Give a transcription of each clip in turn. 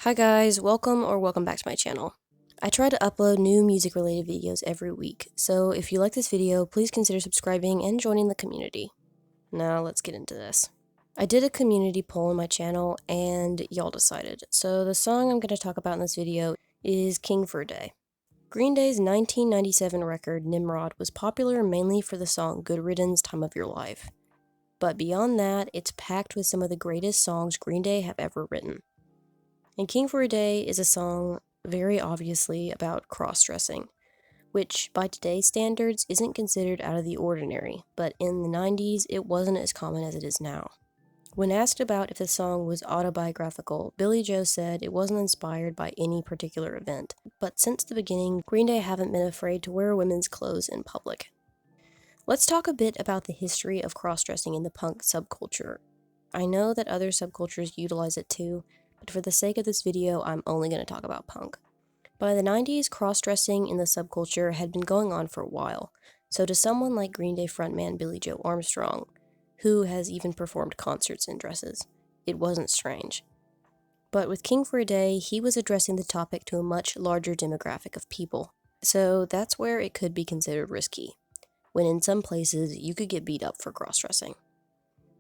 Hi guys, welcome back to my channel. I try to upload new music related videos every week, so if you like this video, please consider subscribing and joining the community. Now let's get into this. I did a community poll on my channel and y'all decided, so the song I'm going to talk about in this video is King for a Day. Green Day's 1997 record, Nimrod, was popular mainly for the song Good Riddance, Time of Your Life. But beyond that, it's packed with some of the greatest songs Green Day have ever written. And King for a Day is a song very obviously about cross-dressing, which by today's standards isn't considered out of the ordinary, but in the 90s it wasn't as common as it is now. When asked about if the song was autobiographical, Billie Joe said it wasn't inspired by any particular event, but since the beginning, Green Day haven't been afraid to wear women's clothes in public. Let's talk a bit about the history of cross-dressing in the punk subculture. I know that other subcultures utilize it too, but for the sake of this video, I'm only going to talk about punk. By the 90s, cross-dressing in the subculture had been going on for a while, so to someone like Green Day frontman Billie Joe Armstrong, who has even performed concerts in dresses, it wasn't strange. But with King for a Day, he was addressing the topic to a much larger demographic of people, so that's where it could be considered risky, when in some places you could get beat up for cross-dressing.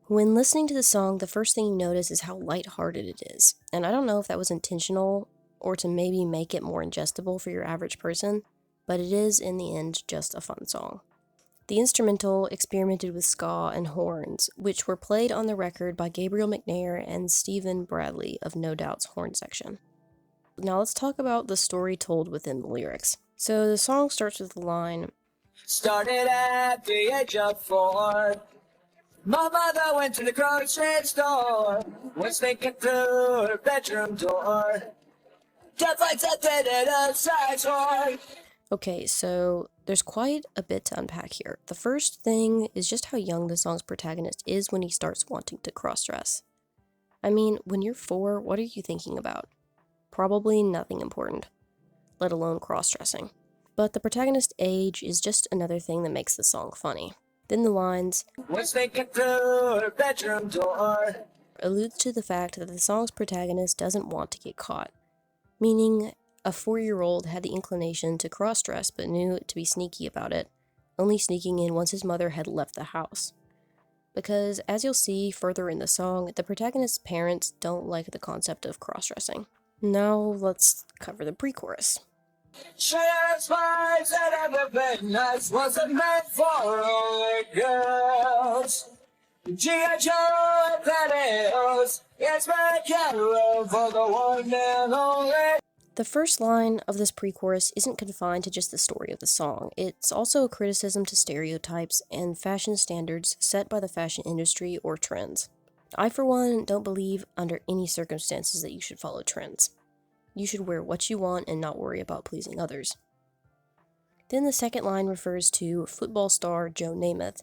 When listening to the song, the first thing you notice is how lighthearted it is, and I don't know if that was intentional or to maybe make it more ingestible for your average person, but it is, in the end, just a fun song. The instrumental experimented with ska and horns, which were played on the record by Gabriel McNair and Stephen Bradley of No Doubt's horn section. Now let's talk about the story told within the lyrics. So the song starts with the line, "Started at the age of 4. My mother went to the grocery store, was thinking through her bedroom door. Death lights up dead at a side door." Okay, so there's quite a bit to unpack here. The first thing is just how young the song's protagonist is when he starts wanting to cross-dress. I mean, when you're 4, what are you thinking about? Probably nothing important, let alone cross-dressing. But the protagonist's age is just another thing that makes the song funny. Then the lines, "Was thinking through her bedroom door." alludes to the fact that the song's protagonist doesn't want to get caught, meaning a 4-year-old had the inclination to cross-dress but knew to be sneaky about it, only sneaking in once his mother had left the house. Because, as you'll see further in the song, the protagonist's parents don't like the concept of cross-dressing. Now let's cover the pre-chorus. "Shares spies that ever been nice wasn't meant for only girls. G.I. Joe pantyhose, it's my hero for the one and only." The first line of this pre-chorus isn't confined to just the story of the song. It's also a criticism to stereotypes and fashion standards set by the fashion industry or trends. I, for one, don't believe under any circumstances that you should follow trends. You should wear what you want and not worry about pleasing others. Then the second line refers to football star Joe Namath,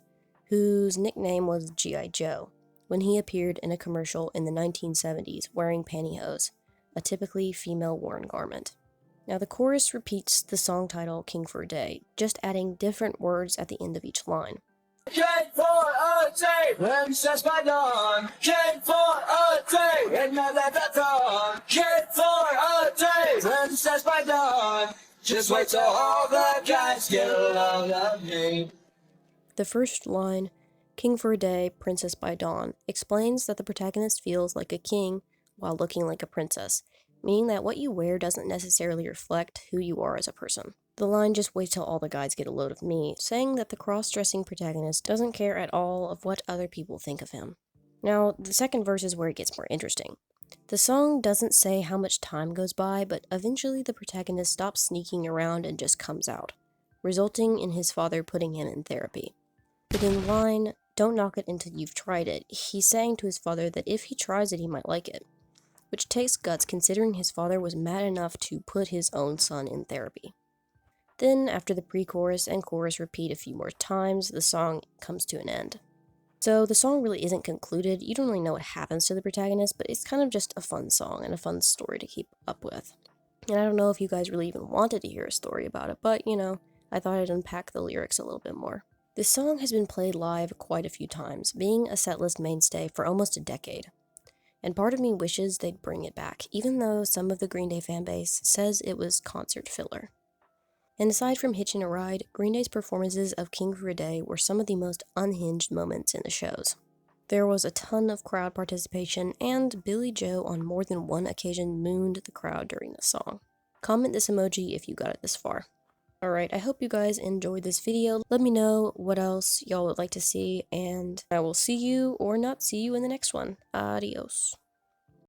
whose nickname was G.I. Joe, when he appeared in a commercial in the 1970s wearing pantyhose, a typically female-worn garment. Now the chorus repeats the song title King for a Day, just adding different words at the end of each line. "King for a day, princess by dawn. King for a day, and now that that's on. King for a day, princess by dawn. Just wait till all the guys get a load of me." The first line, King for a Day, Princess by Dawn, explains that the protagonist feels like a king while looking like a princess, meaning that what you wear doesn't necessarily reflect who you are as a person. The line "just wait till all the guys get a load of me," saying that the cross-dressing protagonist doesn't care at all of what other people think of him. Now, the second verse is where it gets more interesting. The song doesn't say how much time goes by, but eventually the protagonist stops sneaking around and just comes out, resulting in his father putting him in therapy. But in the line, "don't knock it until you've tried it," he's saying to his father that if he tries it, he might like it, which takes guts considering his father was mad enough to put his own son in therapy. Then, after the pre-chorus and chorus repeat a few more times, the song comes to an end. So the song really isn't concluded. You don't really know what happens to the protagonist, but it's kind of just a fun song and a fun story to keep up with. And I don't know if you guys really even wanted to hear a story about it, but, I thought I'd unpack the lyrics a little bit more. This song has been played live quite a few times, being a setlist mainstay for almost a decade. And part of me wishes they'd bring it back, even though some of the Green Day fanbase says it was concert filler. And aside from hitching a ride, Green Day's performances of King for a Day were some of the most unhinged moments in the shows. There was a ton of crowd participation, and Billy Joe on more than one occasion mooned the crowd during the song. Comment this emoji if you got it this far. Alright, I hope you guys enjoyed this video. Let me know what else y'all would like to see, and I will see you or not see you in the next one. Adios.